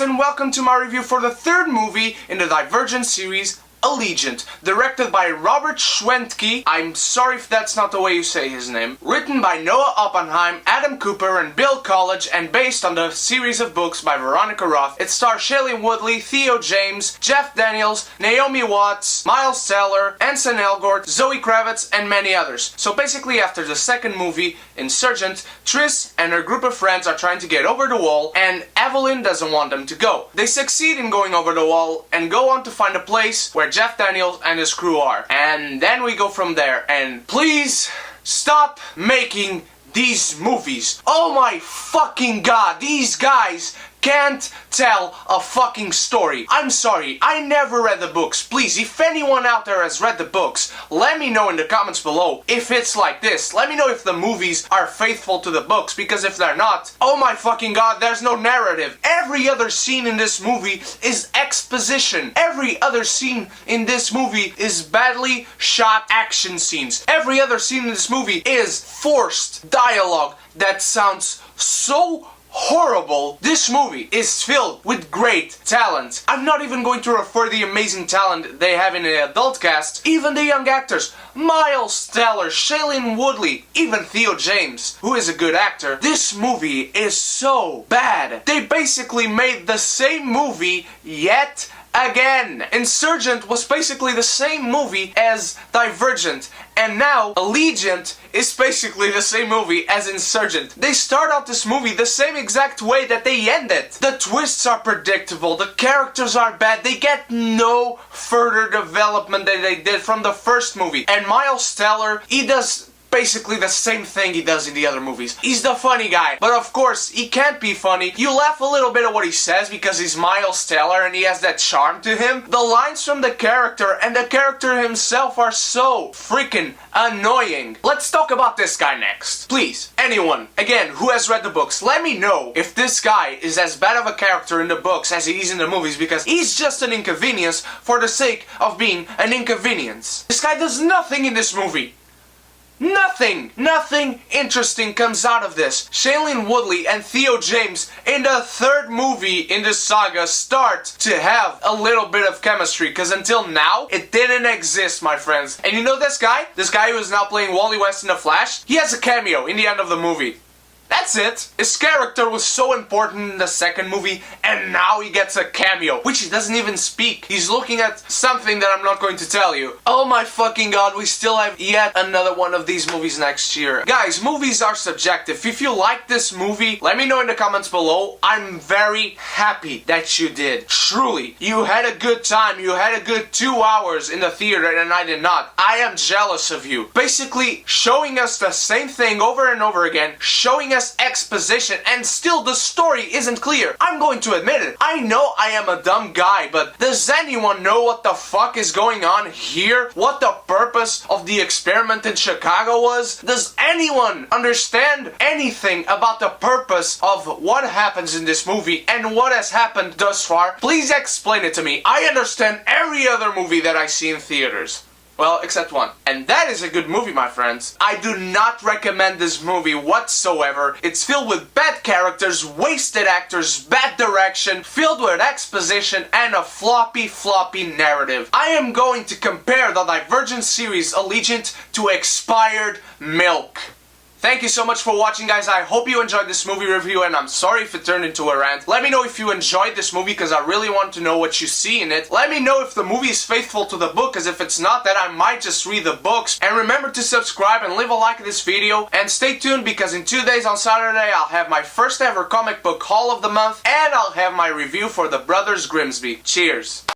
and welcome to my review for the third movie in the Divergent series, Allegiant, directed by Robert Schwentke. I'm sorry if that's not the way you say his name. Written by Noah Oppenheim, Adam Cooper, and Bill College, and based on the series of books by Veronica Roth. It stars Shailene Woodley, Theo James, Jeff Daniels, Naomi Watts, Miles Teller, Anson Elgort, Zoe Kravitz, and many others. So basically, after the second movie, Insurgent, Triss and her group of friends are trying to get over the wall, and Evelyn doesn't want them to go. They succeed in going over the wall and go on to find a place where Jeff Daniels and his crew are. And then we go from there. And please stop making these movies. Oh my fucking god, these guys can't tell a fucking story. I'm sorry, I never read the books. Please, if anyone out there has read the books, let me know in the comments below if it's like this. Let me know if the movies are faithful to the books, because if they're not, oh my fucking god, there's no narrative. Every other scene in this movie is exposition. Every other scene in this movie is badly shot action scenes. Every other scene in this movie is forced dialogue that sounds so horrible. This movie is filled with great talent. I'm not even going to refer to the amazing talent they have in the adult cast. Even the young actors, Miles Teller, Shailene Woodley, even Theo James, who is a good actor. This movie is so bad. They basically made the same movie yet again. Insurgent was basically the same movie as Divergent, and now Allegiant is basically the same movie as Insurgent. They start out this movie the same exact way that they end it. The twists are predictable, the characters are bad, they get no further development than they did from the first movie. And Miles Teller, he does basically the same thing he does in the other movies. He's the funny guy, but of course he can't be funny. You laugh a little bit at what he says because he's Miles Teller and he has that charm to him. The lines from the character and the character himself are so freaking annoying. Let's talk about this guy next. Please, anyone, again, who has read the books, let me know if this guy is as bad of a character in the books as he is in the movies, because he's just an inconvenience for the sake of being an inconvenience. This guy does nothing in this movie. Nothing interesting comes out of this. Shailene Woodley and Theo James in the third movie in the saga start to have a little bit of chemistry, because until now, it didn't exist, my friends. And you know this guy? This guy who is now playing Wally West in The Flash? He has a cameo in the end of the movie. That's it. His character was so important in the second movie, and now he gets a cameo, which he doesn't even speak. He's looking at something that I'm not going to tell you. Oh my fucking god, we still have yet another one of these movies next year. Guys, movies are subjective. If you like this movie, let me know in the comments below. I'm very happy that you did. Truly, you had a good time. You had a good 2 hours in the theater, and I did not. I am jealous of you. Basically, showing us the same thing over and over again, showing us exposition, and still the story isn't clear. I'm going to admit it. I know I am a dumb guy, but does anyone know what the fuck is going on here? What the purpose of the experiment in Chicago was? Does anyone understand anything about the purpose of what happens in this movie and what has happened thus far? Please explain it to me. I understand every other movie that I see in theaters. Well, except one. And that is a good movie, my friends. I do not recommend this movie whatsoever. It's filled with bad characters, wasted actors, bad direction, filled with exposition, and a floppy narrative. I am going to compare the Divergent series Allegiant to expired milk. Thank you so much for watching, guys. I hope you enjoyed this movie review, and I'm sorry if it turned into a rant. Let me know if you enjoyed this movie, because I really want to know what you see in it. Let me know if the movie is faithful to the book, because if it's not, then I might just read the books. And remember to subscribe and leave a like to this video. And stay tuned, because in 2 days on Saturday, I'll have my first ever comic book haul of the month, and I'll have my review for the Brothers Grimsby. Cheers!